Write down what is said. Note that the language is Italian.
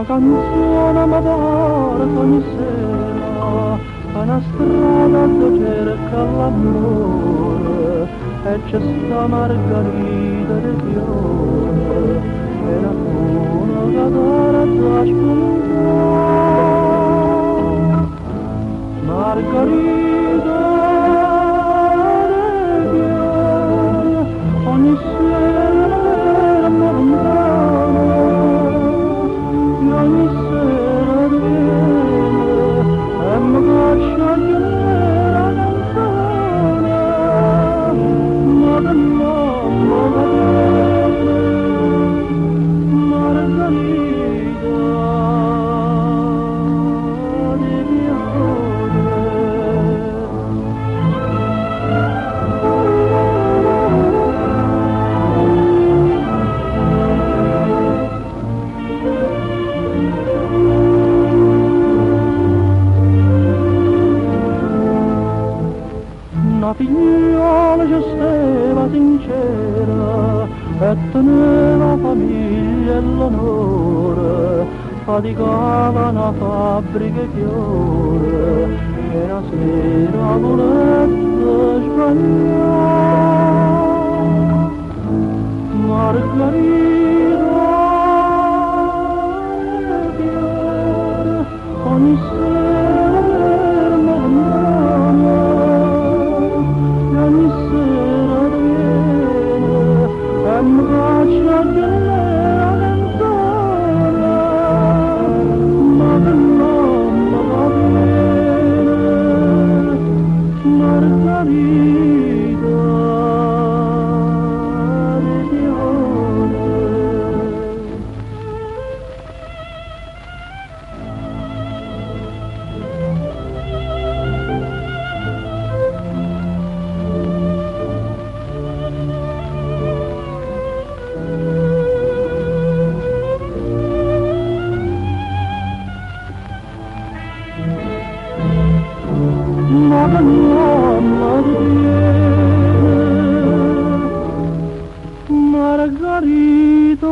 una canzone mi porta ogni sera a una strada dove cerca l'amore e c'è sta margarita di fiore e la luna che adora da spuntare margarita di fiore ogni sera mi lontana e ogni sera viene e mi lascia chiedere la canzone ma che mamma la bene margarita di fiore. Una figliola giusteva sincera e teneva famiglia e l'onore, faticava una fabbrica e fiore e la sera volette sbagliare. Margarita di fiore ogni sera per me lontana ogni sera viene e mi lascia chiedere la canzone ma che mamma va bene margarita di fiore. Ma che mamma viene margarita